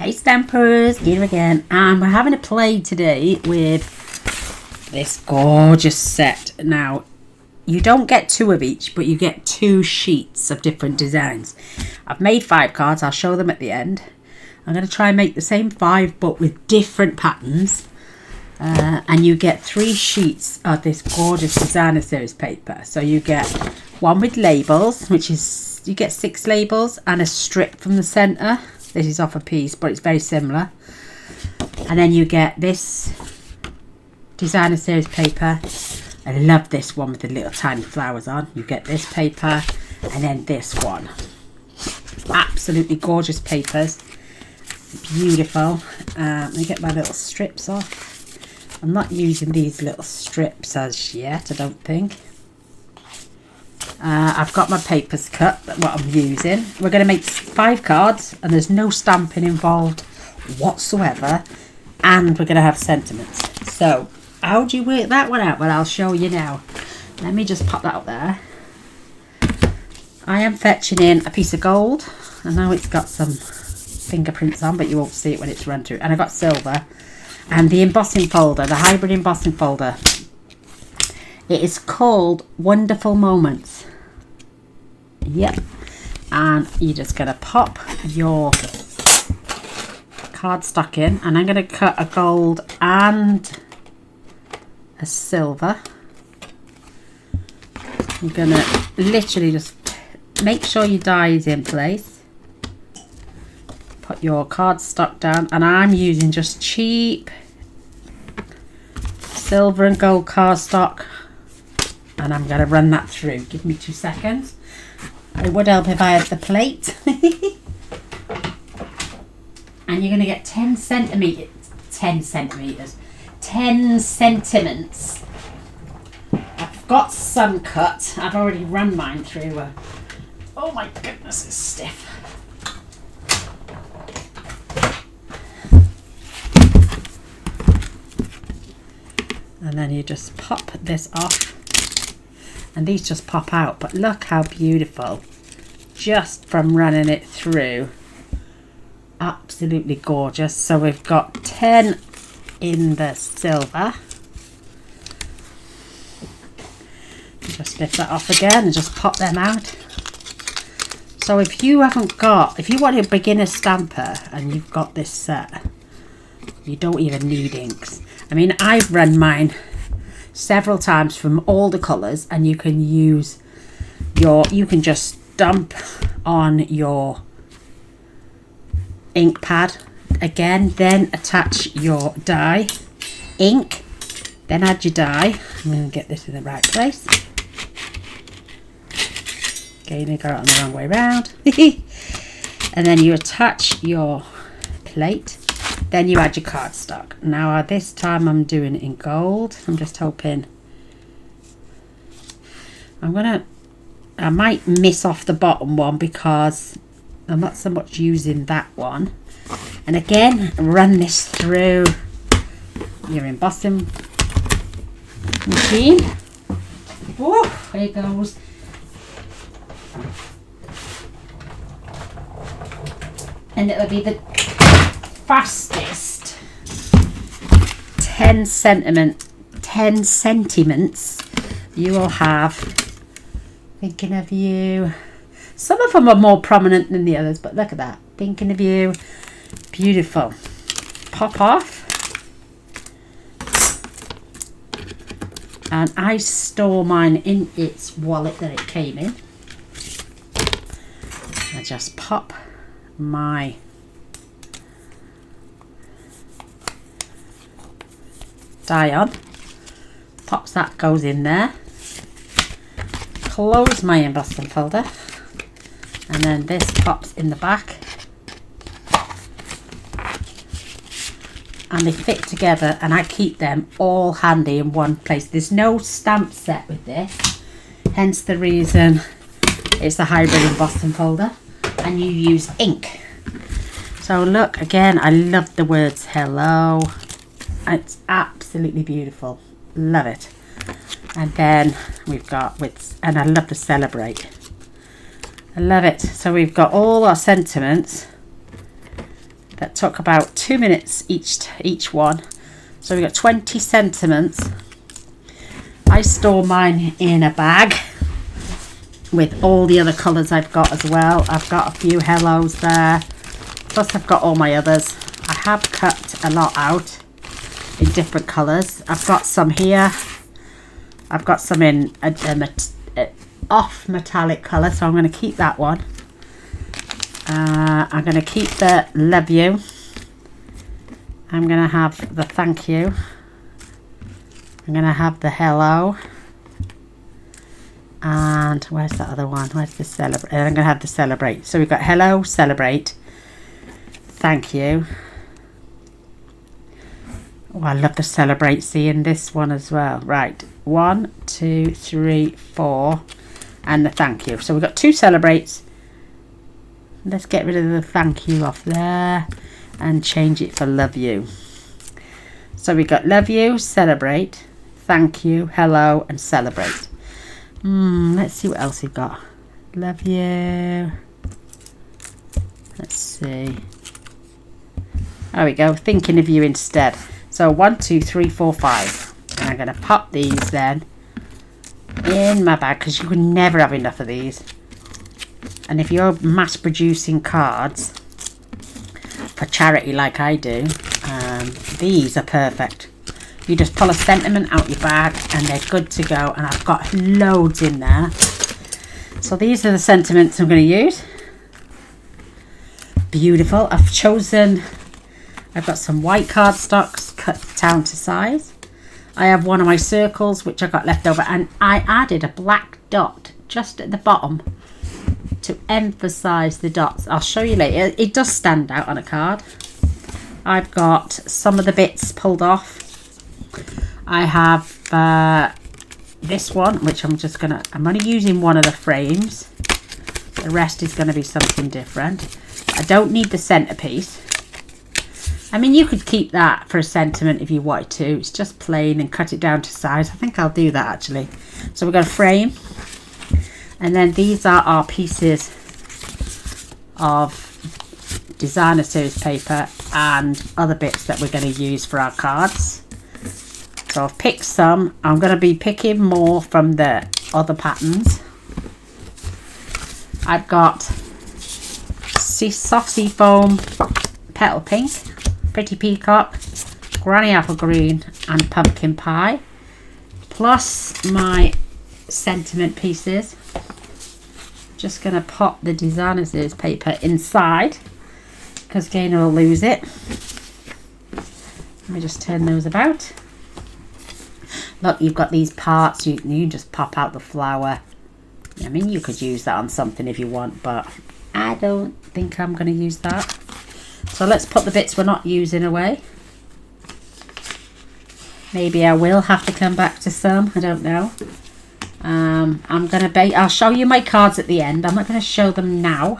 Hey Stampers, here again, and we're having a play today with this gorgeous set. Now, you don't get two of each, but you get two sheets of different designs. I've made 5 cards, I'll show them at the end. I'm going to try and make the same 5 but with different patterns. And you get 3 sheets of this gorgeous designer series paper. So you get one with labels, which is, you get 6 labels and a strip from the centre. This is off a piece, but it's very similar. And then you get this designer series paper. I love this one with the little tiny flowers on. You get this paper and then this one. Absolutely gorgeous papers. Beautiful. Let me get my little strips off. I'm not using these little strips as yet, I don't think. I've got my papers cut, what I'm using. We're going to make 5 cards and there's no stamping involved whatsoever. And we're going to have sentiments. So, how do you work that one out? Well, I'll show you now. Let me just pop that up there. I am fetching in a piece of gold. I know it's got some fingerprints on, but you won't see it when it's run through. And I got silver. And the embossing folder, the hybrid embossing folder. It is called Wonderful Moments. Yep. And you're just going to pop your cardstock in. And I'm going to cut a gold and a silver. You're going to literally just make sure your die is in place. Put your cardstock down. And I'm using just cheap silver and gold cardstock. And I'm going to run that through. Give me 2 seconds. It would help if I had the plate. And you're going to get 10 centimetres. 10 sentiments. I've got some cut. I've already run mine through. Oh my goodness, it's stiff. And then you just pop this off. And these just pop out, but look how beautiful, just from running it through. Absolutely gorgeous. So we've got 10 in the silver. Just lift that off again and just pop them out. So if you want a beginner stamper and you've got this set, you don't even need inks. I mean, I've run mine several times from all the colours, and you can use you can just stamp on your ink pad again, then attach your die, ink, then add your die. I'm going to get this in the right place. Okay, I got it on the wrong way around. And then you attach your plate. Then you add your cardstock. Now this time I'm doing it in gold. I'm just hoping. I might miss off the bottom one because I'm not so much using that one. And again, run this through your embossing machine. Oh, there it goes. And it'll be the fastest 10 sentiments you will have. Thinking of you. Some of them are more prominent than the others, but look at that. Thinking of you. Beautiful. Pop off. And I store mine in its wallet that it came in. I just pop my die on, pops that, goes in there, close my embossing folder, and then this pops in the back, and they fit together, and I keep them all handy in one place. There's no stamp set with this, hence the reason it's the hybrid embossing folder, and you use ink. So look, again, I love the words hello. It's absolutely beautiful. Love it. And then we've got and I love to celebrate. I love it. So we've got all our sentiments that took about 2 minutes each one. So we got 20 sentiments. I store mine in a bag with all the other colours I've got as well. I've got a few hellos there, plus I've got all my others. I have cut a lot out in different colours. I've got some here. I've got some in a off metallic colour, so I'm going to keep that one. I'm going to keep the love you. I'm going to have the thank you. I'm going to have the hello. And where's that other one? Where's the celebrate? I'm going to have the celebrate. So we've got hello, celebrate, thank you. Oh, I love the celebrate. Seeing this one as well. Right. 1, 2, 3, 4. And the thank you. So we've got 2 celebrates. Let's get rid of the thank you off there and change it for love you. So we got love you, celebrate, thank you, hello, and celebrate. Let's see what else we've got. Love you. Let's see. There we go. Thinking of you instead. So 1, 2, 3, 4, 5. And I'm going to pop these then in my bag, because you can never have enough of these. And if you're mass producing cards for charity like I do, these are perfect. You just pull a sentiment out your bag and they're good to go. And I've got loads in there. So these are the sentiments I'm going to use. Beautiful. I've got some white cardstocks cut down to size. I have one of my circles which I got left over, and I added a black dot just at the bottom to emphasize the dots. I'll show you later. It does stand out on a card. I've got some of the bits pulled off. I have this one, which I'm only using one of the frames. The rest is going to be something different. I don't need the centerpiece. I mean, you could keep that for a sentiment if you wanted to. It's just plain, and cut it down to size. I think I'll do that actually. So we've got a frame. And then these are our pieces of designer series paper and other bits that we're going to use for our cards. So I've picked some. I'm going to be picking more from the other patterns. I've got soft sea foam, petal pink, pretty peacock, granny apple green, and pumpkin pie, plus my sentiment pieces. Just going to pop the designer series paper inside because Gaynor will lose it. Let me just turn those about. Look, you've got these parts. You can just pop out the flower. I mean, you could use that on something if you want, but I don't think I'm going to use that. So let's put the bits we're not using away. Maybe I will have to come back to some. I don't know. I'll show you my cards at the end. I'm not going to show them now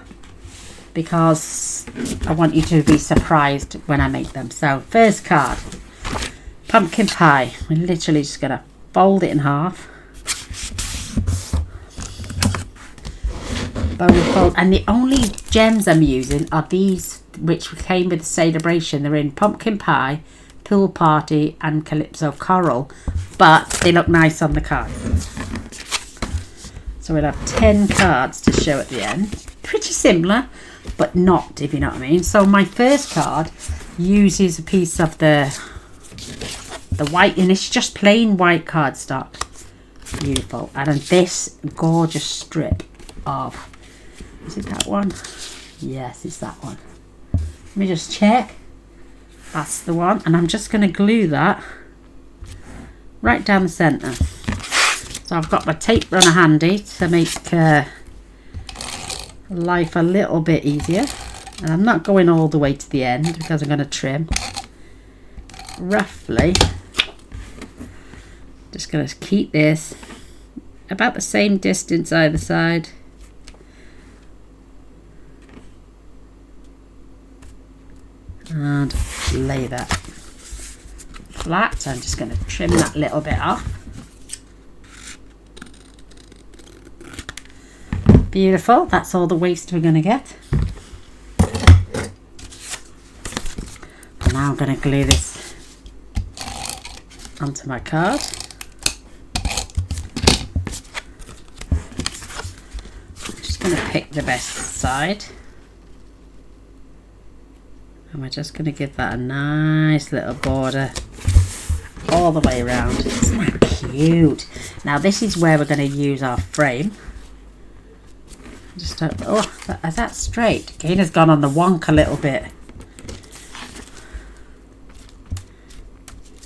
because I want you to be surprised when I make them. So first card, pumpkin pie. We're literally just going to fold it in half. Fold. And the only gems I'm using are these which came with the celebration. They're in pumpkin pie, pool party, and calypso coral, but they look nice on the card. So we'll have 10 cards to show at the end. Pretty similar, but not, if you know what I mean. So my first card uses a piece of the white, and it's just plain white cardstock. Beautiful. And on this gorgeous strip of, is it that one? Yes, it's that one. Let me just check. That's the one. And I'm just going to glue that right down the centre. So I've got my tape runner handy to make life a little bit easier. And I'm not going all the way to the end because I'm going to trim. Roughly. Just going to keep this about the same distance either side. And lay that flat. So I'm just going to trim that little bit off. Beautiful. That's all the waste we're going to get. now I'm going to glue this onto my card. I'm just going to pick the best side. And we're just going to give that a nice little border all the way around. Isn't that cute? Now this is where we're going to use our frame. Just oh, is that straight? Gaynor's gone on the wonk a little bit.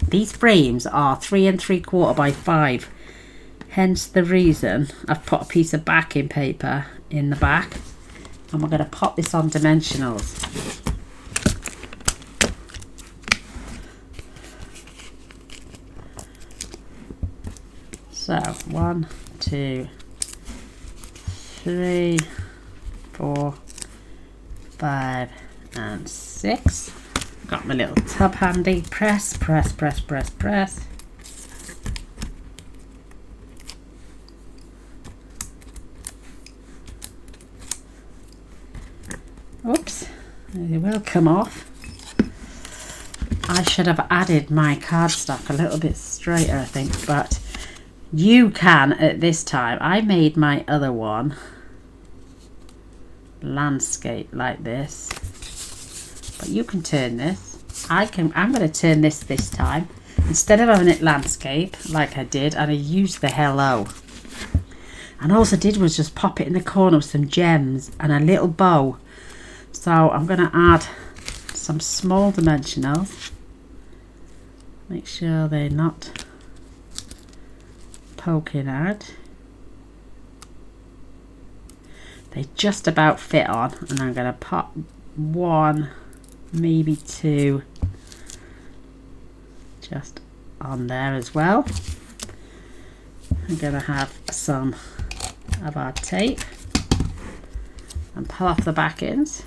These frames are 3 3/4 by 5. Hence the reason I've put a piece of backing paper in the back. And we're going to pop this on dimensionals. So 1, 2, 3, 4, 5 and 6. Got my little tub handy. Press, press, press, press, press. Oops, it will come off. I should have added my cardstock a little bit straighter, I think, but you can at this time. I made my other one landscape like this, but you can turn this. I'm going to turn this time. Instead of having it landscape like I did, and I used the hello, and all I did was just pop it in the corner with some gems and a little bow. So I'm going to add some small dimensionals. Make sure they're not poking out. They just about fit on, and I'm going to pop 1, maybe 2 just on there as well. I'm going to have some of our tape and pull off the back ends.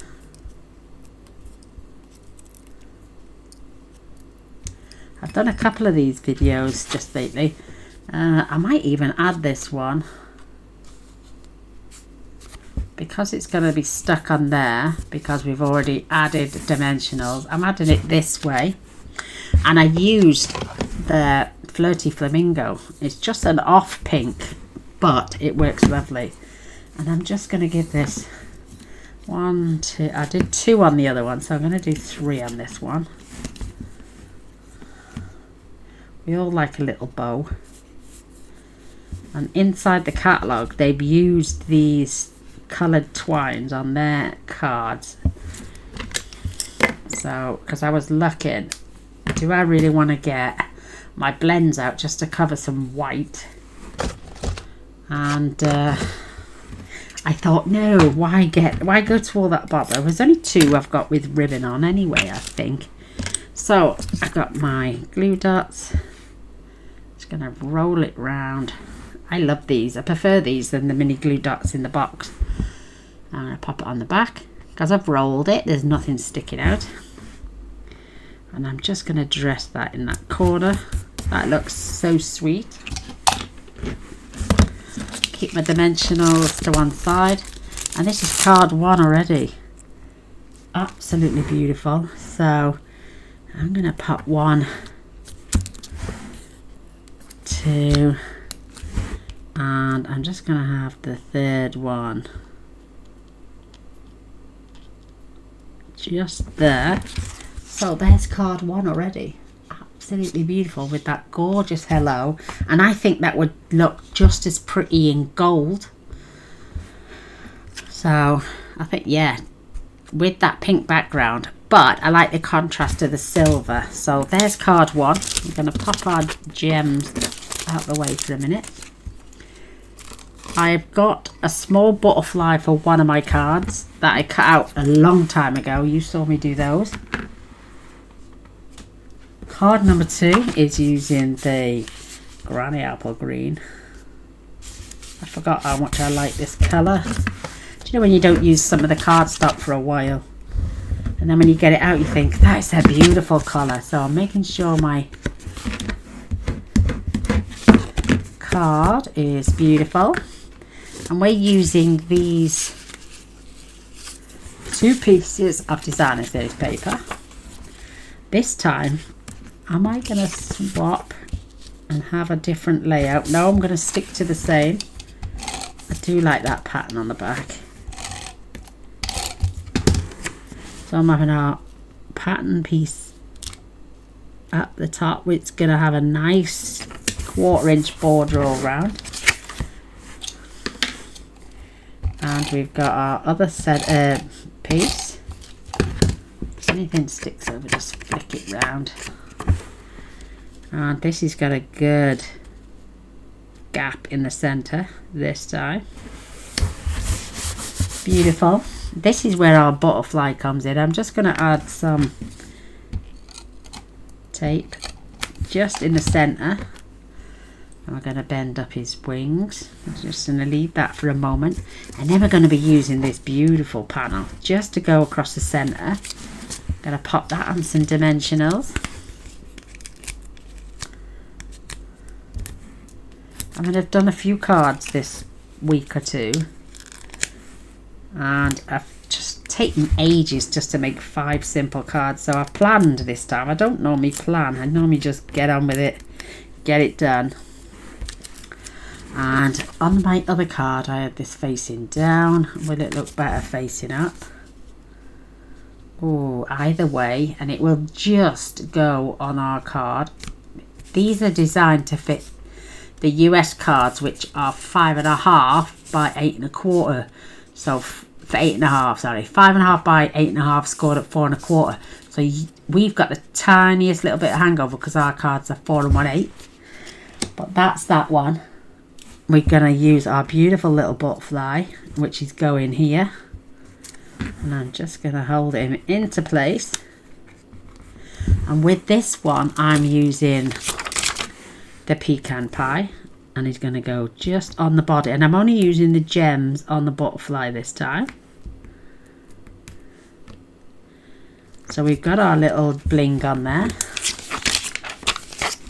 I've done a couple of these videos just lately. I might even add this one because it's going to be stuck on there because we've already added dimensionals. I'm adding it this way, and I used the Flirty Flamingo. It's just an off pink, but it works lovely. And I'm just going to give this 1, 2. I did 2 on the other one, so I'm going to do 3 on this one. We all like a little bow. And inside the catalogue, they've used these coloured twines on their cards. So, because I was looking, do I really want to get my blends out just to cover some white? And I thought, no, why go to all that bother? There's only 2 I've got with ribbon on anyway, I think. So I got my glue dots. Just gonna roll it round. I love these. I prefer these than the mini glue dots in the box. I'm going to pop it on the back. Because I've rolled it, there's nothing sticking out. And I'm just going to dress that in that corner. That looks so sweet. Keep my dimensionals to one side. And this is card 1 already. Absolutely beautiful. So I'm going to pop 1, 2... and I'm just going to have the 3rd one just there. So there's card 1 already. Absolutely beautiful with that gorgeous hello, and I think that would look just as pretty in gold. So I think, yeah, with that pink background, but I like the contrast of the silver. So there's card 1. I'm going to pop our gems out the way for a minute. I've got a small butterfly for one of my cards that I cut out a long time ago. You saw me do those. Card number 2 is using the Granny Apple Green. I forgot how much I like this colour. Do you know when you don't use some of the cardstock for a while, and then when you get it out you think, that is a beautiful colour. So I'm making sure my card is beautiful. And we're using these 2 pieces of designer series paper. This time, am I going to swap and have a different layout? No, I'm going to stick to the same. I do like that pattern on the back. So I'm having our pattern piece at the top, which is going to have a nice 1/4 inch border all round. And we've got our other set piece. If anything sticks over, just flick it round. And this has got a good gap in the center this time. Beautiful. This is where our butterfly comes in. I'm just going to add some tape just in the center. And we're going to bend up his wings. I'm just going to leave that for a moment. And then we're going to be using this beautiful panel just to go across the center. Going to pop that on some dimensionals. I mean, I've done a few cards this week or two. And I've just taken ages just to make 5 simple cards. So I've planned this time. I don't normally plan. I normally just get on with it. Get it done. And on my other card I had this facing down. Will it look better facing up? Oh, either way, and it will just go on our card. These are designed to fit the US cards, which are 5.5 by 8 1/4. So for 8 1/2, sorry, 5.5 by 8 1/2 scored at 4 1/4. So we've got the tiniest little bit of hangover because our cards are 4 1/8. But that's that one. We're going to use our beautiful little butterfly, which is going here. And I'm just going to hold him into place. And with this one, I'm using the pecan pie. And he's going to go just on the body. And I'm only using the gems on the butterfly this time. So we've got our little bling on there.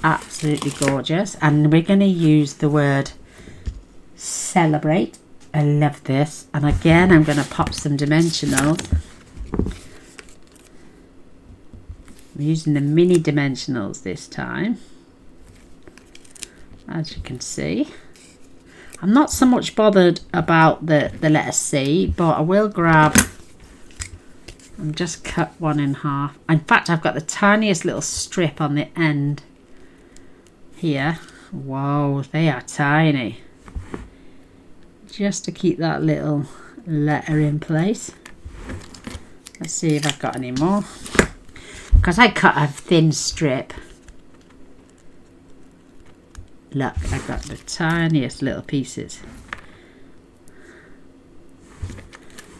Absolutely gorgeous. And we're going to use the word celebrate. I love this. And again, I'm going to pop some dimensionals. I'm using the mini dimensionals this time, as you can see. I'm not so much bothered about the letter C, but I will grab and just cut one in half. In fact, I've got the tiniest little strip on the end here. Whoa, they are tiny. Just to keep that little letter in place. Let's see if I've got any more. Because I cut a thin strip. Look, I've got the tiniest little pieces.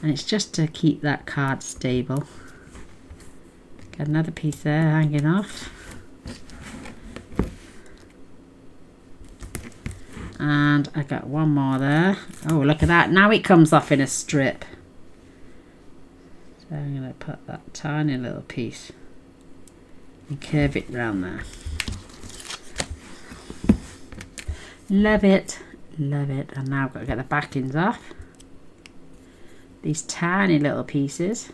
And it's just to keep that card stable. Got another piece there hanging off. And I got one more there. Oh, look at that. Now it comes off in a strip. So I'm going to put that tiny little piece and curve it round there. Love it. Love it. And now I've got to get the backings off. These tiny little pieces.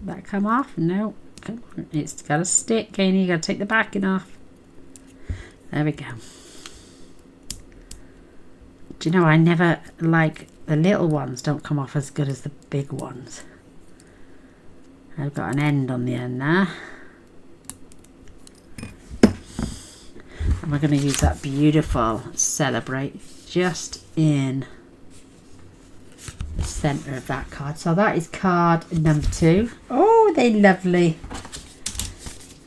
Did that come off? No. Come on. It's got to stick, Gaynor. You got to take the backing off. There we go. Do you know, I never like the little ones don't come off as good as the big ones. I've got an end on the end there. And we're going to use that beautiful celebrate just in the centre of that card. So that is card number 2. Oh, they're lovely.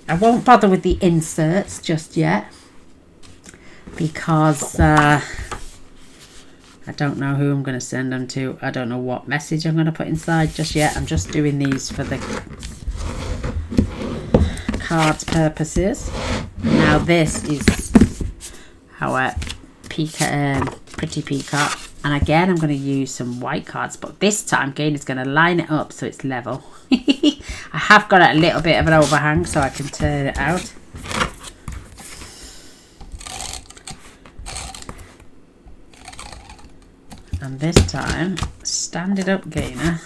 I won't bother with the inserts just yet because I don't know who I'm going to send them to. I don't know what message I'm going to put inside just yet. I'm just doing these for the cards purposes. Now this is our pretty peacock, and again I'm going to use some white cards, but this time Gaynor's going to line it up so it's level. I have got a little bit of an overhang so I can turn it out. And this time, stand it up, Gaynor.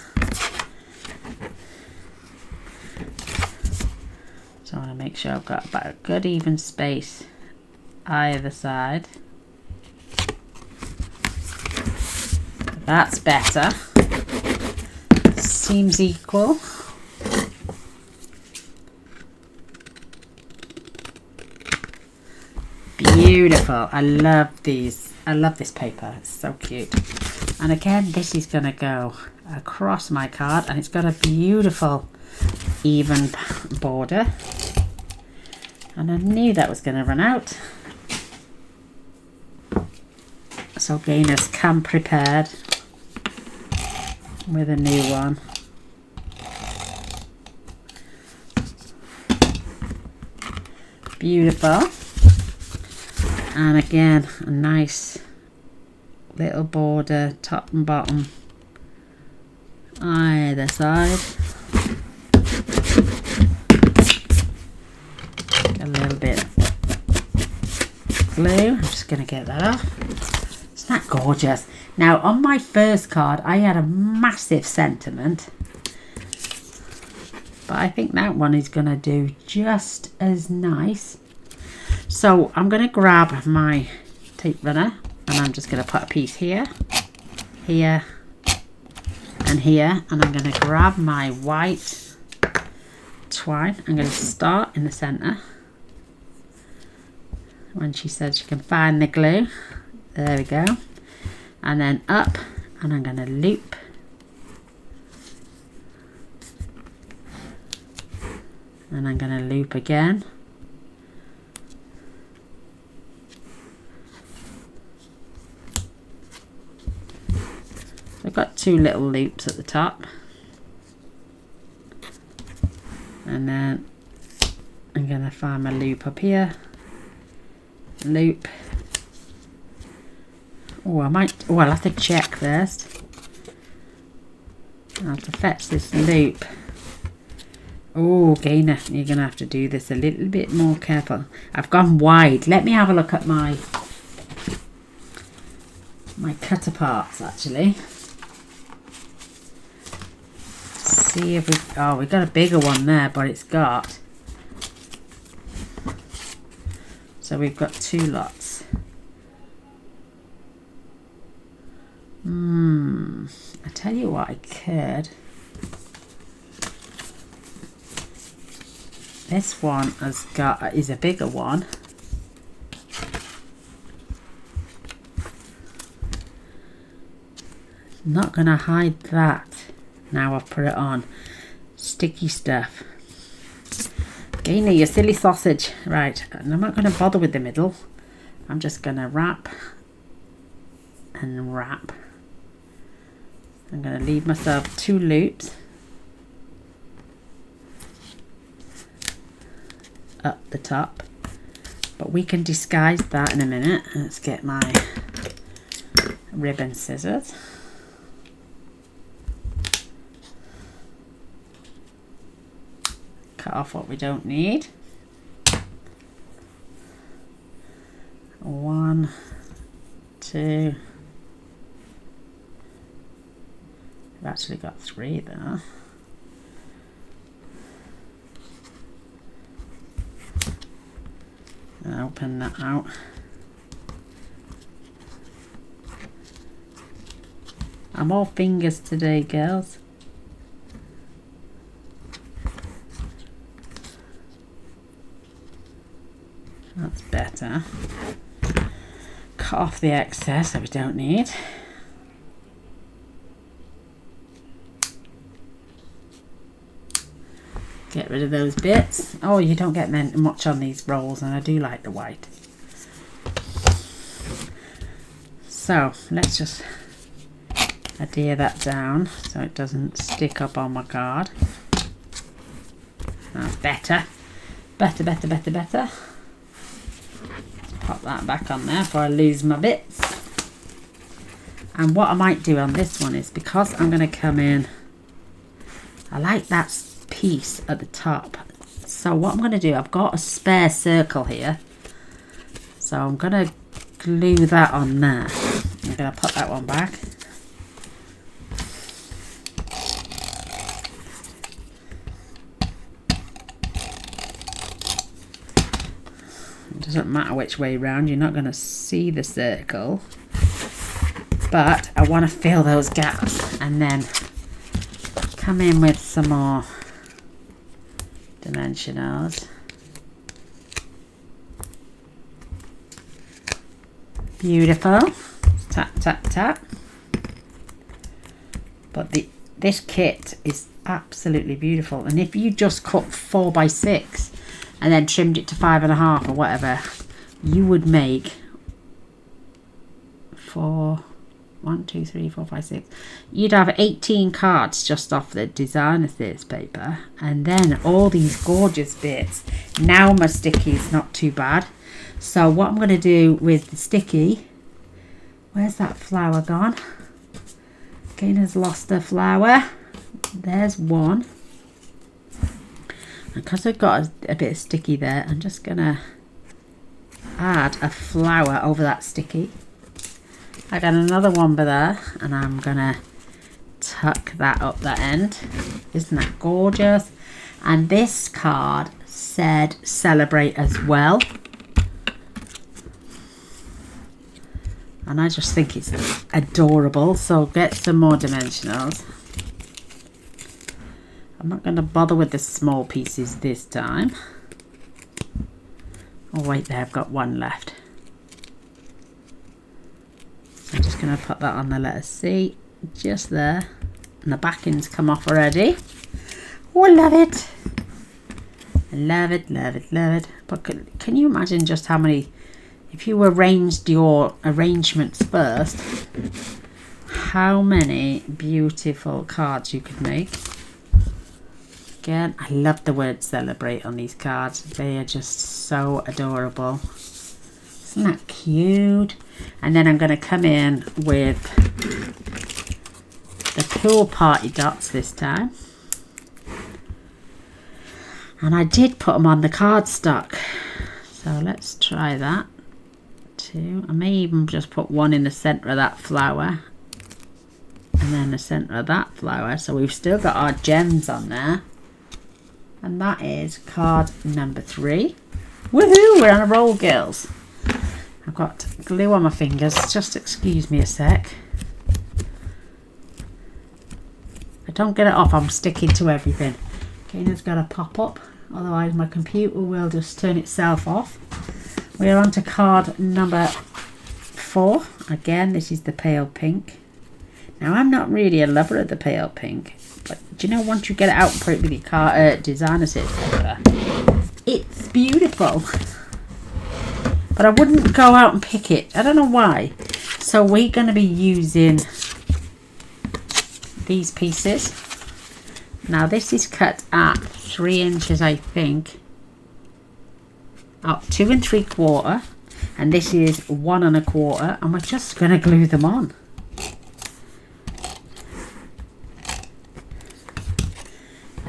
make sure I've got about a good even space either side. That's better. Seems equal. Beautiful. I love these. I love this paper. It's so cute. And again, this is going to go across my card, and it's got a beautiful even border. And I knew that was going to run out. So Gaynors, come prepared with a new one. Beautiful. And again, a nice little border, top and bottom, either side. A little bit of glue. I'm just going to get that off. Isn't that gorgeous? Now, on my first card, I had a massive sentiment, but I think that one is going to do just as nice. So I'm going to grab my tape runner, and I'm just going to put a piece here, here, and here, and I'm going to grab my white twine. I'm going to start in the center. When she said she can find the glue, there we go, and then up, and I'm going to loop, and I'm going to loop again. I've got two little loops at the top, and then I'm going to find my loop up here, loop. Oh, I'll have to check first. I'll have to fetch this loop. Oh, Gaynor, you're going to have to do this a little bit more careful. I've gone wide. Let me have a look at my cutter parts, actually. See if we've got a bigger one there, but it's got, so we've got two lots. I tell you what, I could. This one is a bigger one. Not gonna hide that. Now I've put it on. Sticky stuff. Gaynor, you silly sausage. Right, and I'm not going to bother with the middle. I'm just going to wrap and wrap. I'm going to leave myself two loops up the top. But we can disguise that in a minute. Let's get my ribbon scissors. Cut off what we don't need. 1, 2. I've actually got 3 there. And open that out. I'm all fingers today, girls. That's better. Cut off the excess that we don't need. Get rid of those bits. Oh, you don't get much on these rolls, and I do like the white. So let's just adhere that down so it doesn't stick up on my card. That's better. Better, better, better, better. Pop that back on there before I lose my bits. And what I might do on this one is, because I'm going to come in, I like that piece at the top. So what I'm going to do, I've got a spare circle here. So I'm going to glue that on there. I'm going to put that one back. Doesn't matter which way round, you're not going to see the circle. But I want to fill those gaps and then come in with some more dimensionals. Beautiful. Tap, tap, tap. But this kit is absolutely beautiful. And if you just cut 4 by 6 and then trimmed it to 5.5 or whatever, you would make 1, 2, 3, 4, 5, 6. You'd have 18 cards just off the design of this paper. And then all these gorgeous bits. Now my sticky is not too bad. So what I'm going to do with the sticky, where's that flower gone? Gaynor's lost the flower. There's one. And because I've got a bit of sticky there, I'm just going to add a flower over that sticky. I got another one by there, and I'm going to tuck that up that end. Isn't that gorgeous? And this card said celebrate as well. And I just think it's adorable. So get some more dimensionals. I'm not going to bother with the small pieces this time. Oh wait, there, I've got one left. So I'm just going to put that on the letter C, just there. And the backing's come off already. Oh, I love it. I love it, love it, love it. But can you imagine just how many, if you arranged your arrangements first, how many beautiful cards you could make. Again, I love the word celebrate on these cards. They are just so adorable. Isn't that cute? And then I'm going to come in with the pool party dots this time. And I did put them on the cardstock. So let's try that. 2. I may even just put one in the centre of that flower. And then the centre of that flower. So we've still got our gems on there. And that is card number 3. Woohoo! We're on a roll, girls. I've got glue on my fingers. Just excuse me a sec. If I don't get it off, I'm sticking to everything. Gaynor's got to pop up. Otherwise my computer will just turn itself off. We're on to card number 4. Again, this is the pale pink. Now, I'm not really a lover of the pale pink. But do you know, once you get it out and put it with your designer set paper, it's beautiful. But I wouldn't go out and pick it. I don't know why. So we're going to be using these pieces. Now this is cut at 3 inches, I think. Oh, 2 3/4. And this is 1 1/4. And we're just going to glue them on.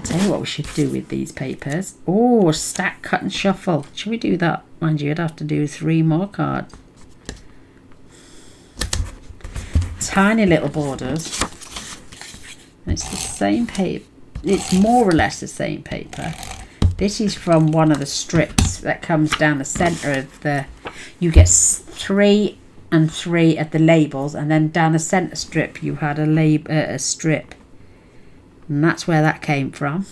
Tell you what we should do with these papers. Oh, stack, cut and shuffle. Should we do that? Mind you, you'd have to do 3 more cards. Tiny little borders. And it's the same paper. It's more or less the same paper. This is from one of the strips that comes down the centre of the... You get 3 and 3 at the labels, and then down the centre strip you had a strip. And that's where that came from.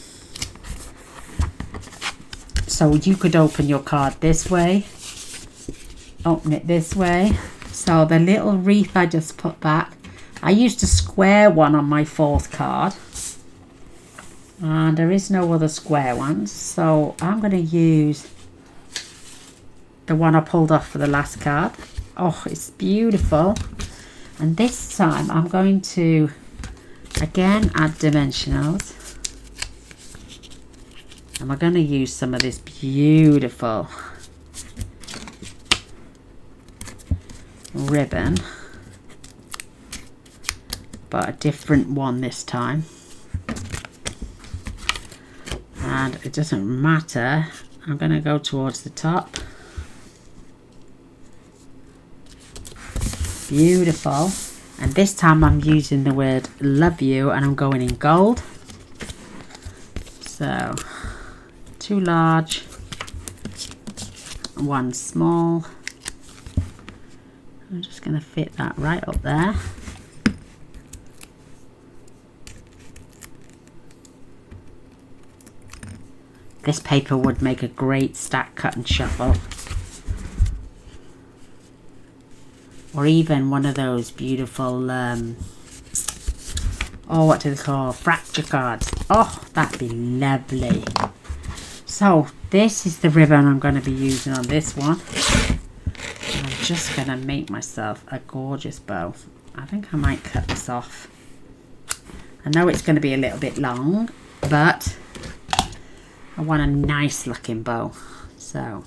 So you could open your card this way, open it this way. So the little wreath I just put back, I used a square one on my 4th card, and there is no other square ones, so I'm going to use the one I pulled off for the last card. Oh, it's beautiful. And this time I'm going to again add dimensionals, and we're going to use some of this beautiful ribbon, but a different one this time. And it doesn't matter, I'm going to go towards the top. Beautiful. And this time I'm using the word love you, and I'm going in gold. So, too large. one small. I'm just going to fit that right up there. This paper would make a great stack, cut and shuffle. Or even one of those beautiful, oh, what do they call, fracture cards. Oh, that'd be lovely. So this is the ribbon I'm going to be using on this one. And I'm just going to make myself a gorgeous bow. I think I might cut this off. I know it's going to be a little bit long, but I want a nice looking bow. So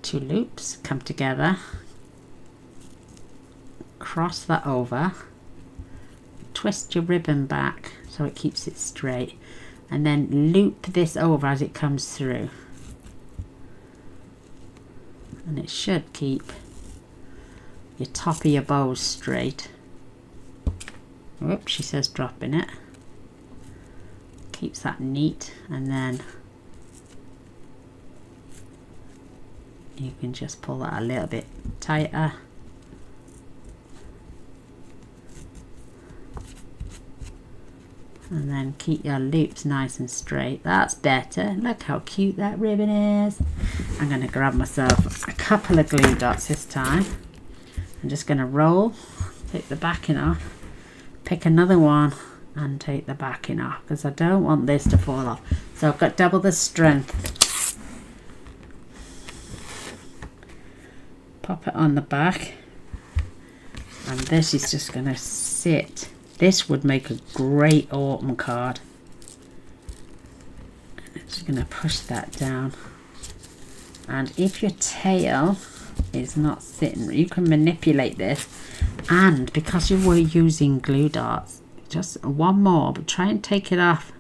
2 loops come together, cross that over, twist your ribbon back so it keeps it straight, and then loop this over as it comes through, and it should keep your top of your bow straight. Whoops, she says dropping it. Keeps that neat, and then you can just pull that a little bit tighter. And then keep your loops nice and straight. That's better. Look how cute that ribbon is. I'm going to grab myself a couple of glue dots this time. I'm just going to roll, take the backing off, pick another one and take the backing off because I don't want this to fall off. So I've got double the strength. Pop it on the back, and this is just going to sit. This would make a great autumn card. I'm just going to push that down. And if your tail is not sitting, you can manipulate this. And because you were using glue dots, just one more, but try and take it off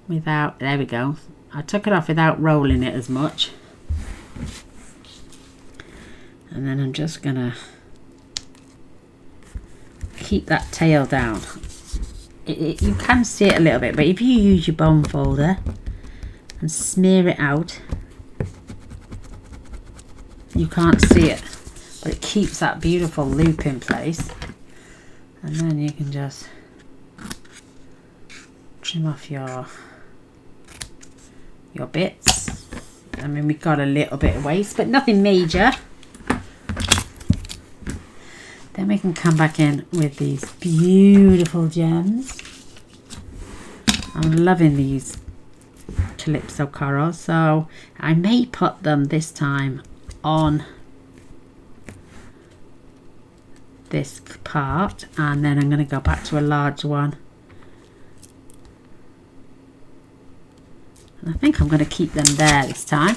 without, there we go. I took it off without rolling it as much. And then I'm just going to keep that tail down. You can see it a little bit, but if you use your bone folder and smear it out, you can't see it, but it keeps that beautiful loop in place. And then you can just trim off your bits. I mean, we've got a little bit of waste, but nothing major. Then we can come back in with these beautiful gems. I'm loving these Calypso corals, so I may put them this time on this part, and then I'm going to go back to a large one. And I think I'm going to keep them there this time.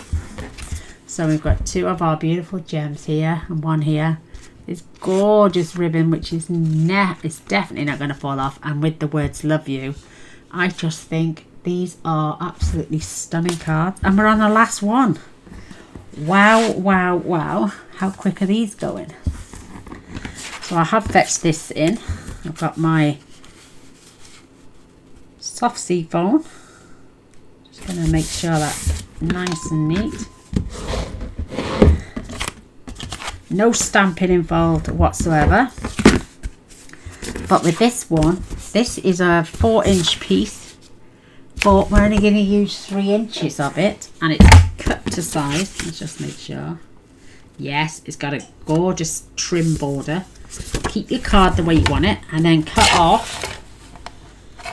So we've got 2 of our beautiful gems here and one here. This gorgeous ribbon, which is definitely not going to fall off, and with the words love you. I just think these are absolutely stunning cards, and we're on the last one. Wow, wow, wow, how quick are these going? So I have fetched this in. I've got my soft seafoam. Just going to make sure that's nice and neat. No stamping involved whatsoever. But with this one, this is a 4-inch piece, but we're only going to use 3 inches of it, and it's cut to size. Let's just make sure. Yes, it's got a gorgeous trim border. Keep your card the way you want it, and then cut off.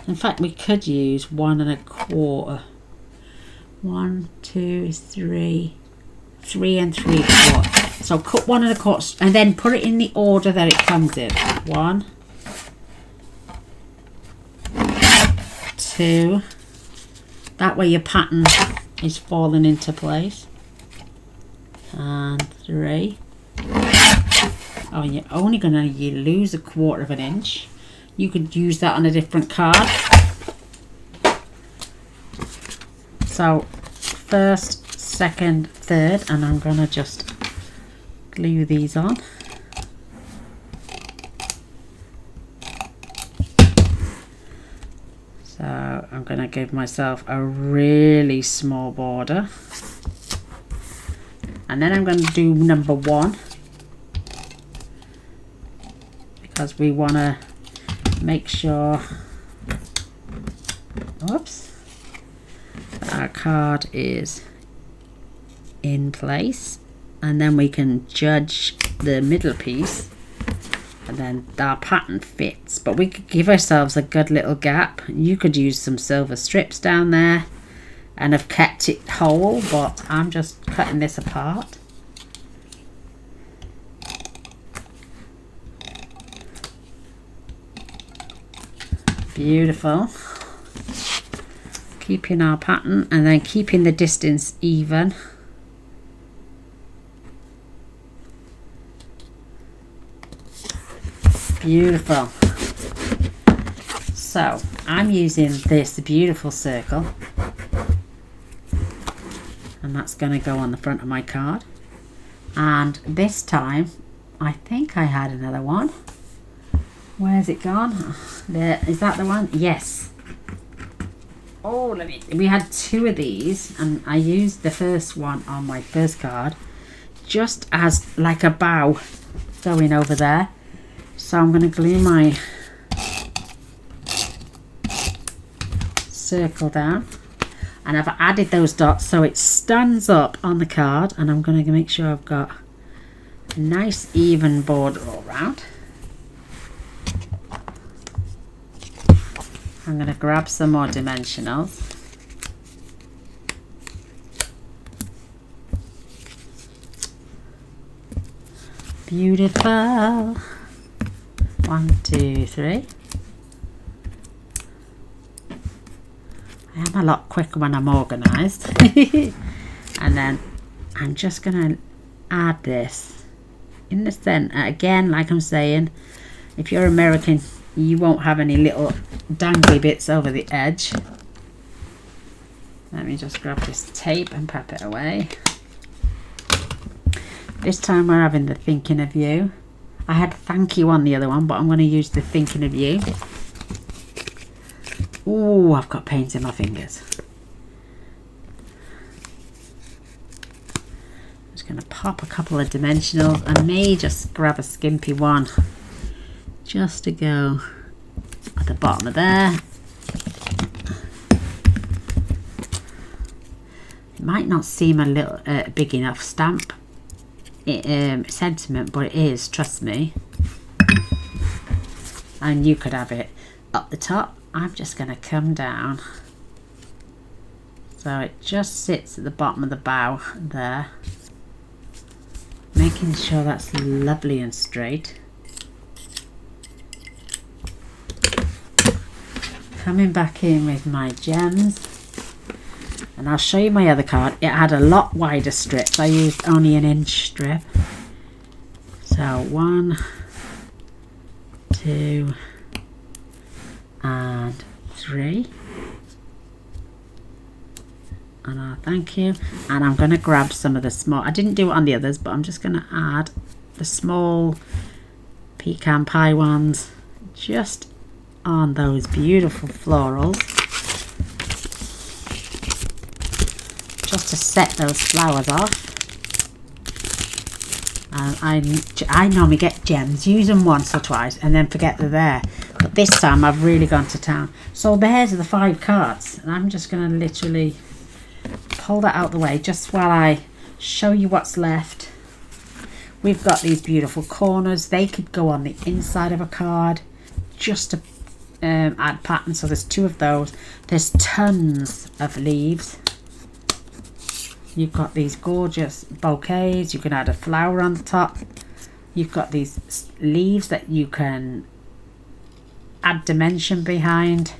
In fact, we could use 1 1/4. 1, 2, 3, 3 3/4. So cut 1 1/4 and then put it in the order that it comes in. 1, 2. That way your pattern is falling into place. And 3. Oh, and you're only going to lose 1/4 inch. You could use that on a different card. So first, second, third, and I'm going to just glue these on. So I'm going to give myself a really small border. And then I'm going to do number 1. Because we want to make sure, whoops, that our card is in place. And then we can judge the middle piece. And then our pattern fits, but we could give ourselves a good little gap. You could use some silver strips down there and have kept it whole, but I'm just cutting this apart. Beautiful. Keeping our pattern and then keeping the distance even. Beautiful. So I'm using this beautiful circle, and that's going to go on the front of my card. And this time I think I had another one. Where's it gone? There, is that the one? Yes. Oh, we had 2 of these, and I used the first one on my first card just as like a bow going over there. So I'm going to glue my circle down, and I've added those dots so it stands up on the card, and I'm going to make sure I've got a nice even border all around. I'm going to grab some more dimensionals. Beautiful. 1, 2, 3. I am a lot quicker when I'm organised. And then I'm just going to add this in the centre. Again, like I'm saying, if you're American, you won't have any little dangly bits over the edge. Let me just grab this tape and pop it away. This time we're having the thinking of you. I had thank you on the other one, but I'm going to use the thinking of you. Oh, I've got paint in my fingers. I'm just going to pop a couple of dimensionals. I may just grab a skimpy one just to go at the bottom of there. It might not seem a little big enough stamp sentiment, but it is, trust me. And you could have it up the top. I'm just going to come down so it just sits at the bottom of the bow there, making sure that's lovely and straight. Coming back in with my gems, and I'll show you my other card. It had a lot wider strips. I used only an inch strip. So 1, 2 and 3, and I'll thank you. And I'm going to grab some of the small, I didn't do it on the others, but I'm just going to add the small pecan pie ones just on those beautiful florals, just to set those flowers off. I normally get gems, use them once or twice and then forget they're there, but this time I've really gone to town. So there's the 5 cards, and I'm just going to literally pull that out the way just while I show you what's left. We've got these beautiful corners. They could go on the inside of a card just to add pattern. So there's 2 of those. There's tons of leaves. You've got these gorgeous bouquets. You can add a flower on the top. You've got these leaves that you can add dimension behind.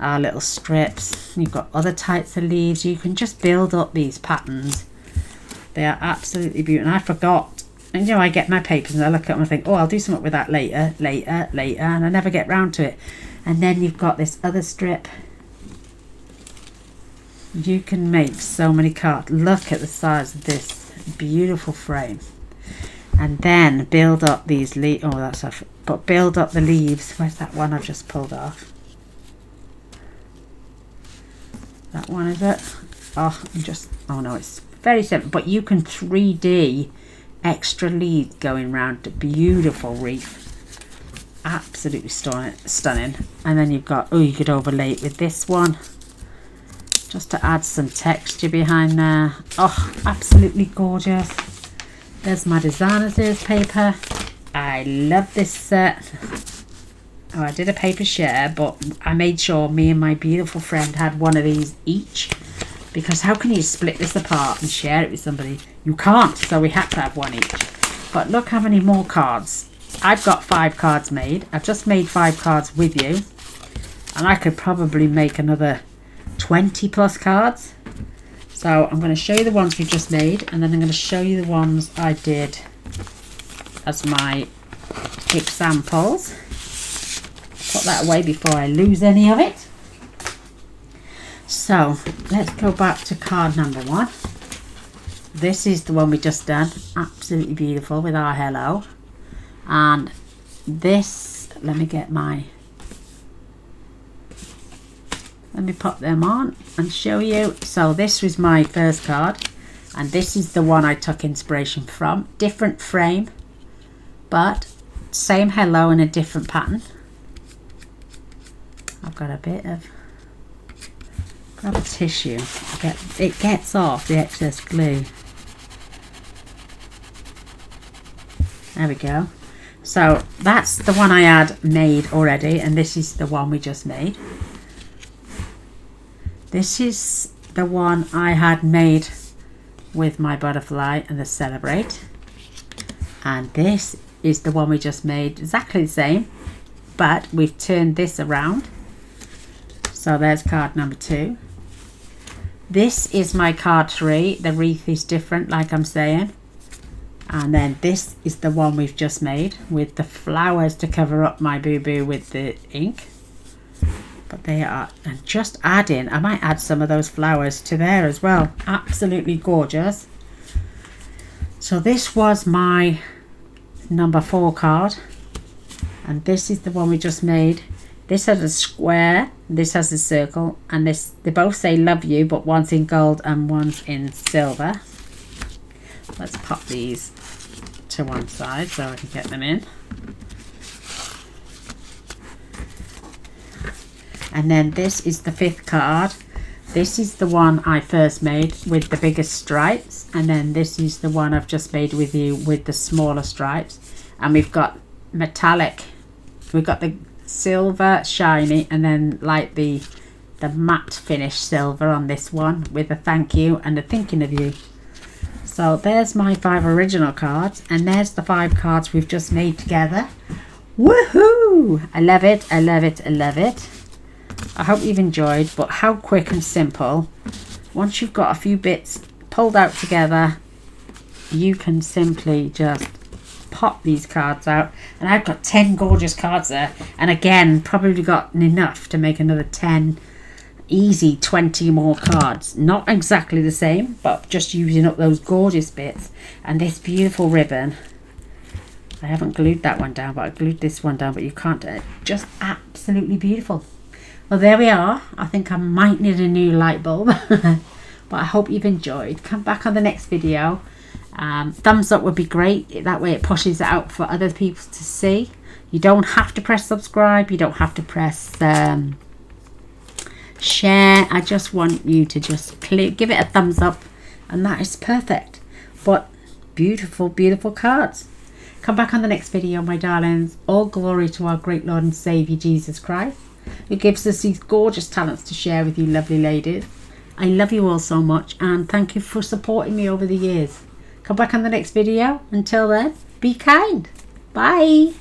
Our little strips. You've got other types of leaves. You can just build up these patterns. They are absolutely beautiful. And I forgot. And you know, I get my papers and I look at them and think, oh, I'll do something with that later, and I never get round to it. And then you've got this other strip. You can make so many cards. Look at the size of this beautiful frame. And then build up these leaves. Oh, that's off. But build up the leaves. Where's that one I've just pulled off? that one, is it? Oh, oh no, it's very simple, but you can 3D extra leaves going round. A beautiful wreath. Absolutely stunning. And then you've got, oh, you could overlay it with this one just to add some texture behind there. Oh, absolutely gorgeous. There's my designer's paper. I love this set. Oh, I did a paper share, but I made sure me and my beautiful friend had one of these each, because how can you split this apart and share it with somebody? You can't, so we had to have one each. But look how many more cards. I've got 5 cards made. I've just made 5 cards with you, and I could probably make another 20 plus cards. So I'm going to show you the ones we just made, and then I'm going to show you the ones I did as my examples. Put that away before I lose any of it. So let's go back to card number 1. This is the one we just done. Absolutely beautiful with our hello. And this, let me pop them on and show you. So this was my first card, and this is the one I took inspiration from. Different frame, but same hello in a different pattern. I've got a bit of, grab a tissue. It gets off the excess glue. There we go. So that's the one I had made already, and this is the one we just made. This is the one I had made with my butterfly and the celebrate, and this is the one we just made, exactly the same, but we've turned this around. So there's card number 2. This is my card 3. The wreath is different, like I'm saying. And then this is the one we've just made with the flowers to cover up my boo-boo with the ink. But they are, and just adding, I might add some of those flowers to there as well. Absolutely gorgeous. So this was my number 4 card. And this is the one we just made. This has a square, this has a circle, and this, they both say love you, but one's in gold and one's in silver. Let's pop these to one side so I can get them in. And then this is the 5th card. This is the one I first made with the biggest stripes, and then this is the one I've just made with you with the smaller stripes. And we've got metallic, we've got the silver shiny, and then like the matte finish silver on this one with a thank you and a thinking of you. So there's my 5 original cards, and there's the 5 cards we've just made together. Woohoo! I love it, I love it, I love it. I hope you've enjoyed, but how quick and simple. Once you've got a few bits pulled out together, you can simply just pop these cards out. And I've got 10 gorgeous cards there, and again probably got enough to make another 10, easy 20 more cards. Not exactly the same, but just using up those gorgeous bits. And this beautiful ribbon, I haven't glued that one down, but I glued this one down, but you can't, just absolutely beautiful. Well, there we are. I think I might need a new light bulb. But I hope you've enjoyed. Come back on the next video. Thumbs up would be great. That way it pushes it out for other people to see. You don't have to press subscribe. You don't have to press share. I just want you to just give it a thumbs up, and that is perfect. But beautiful, beautiful cards. Come back on the next video, my darlings. All glory to our great Lord and Saviour Jesus Christ, who gives us these gorgeous talents to share with you lovely ladies. I love you all so much, and thank you for supporting me over the years. Come back on the next video. Until then, be kind. Bye.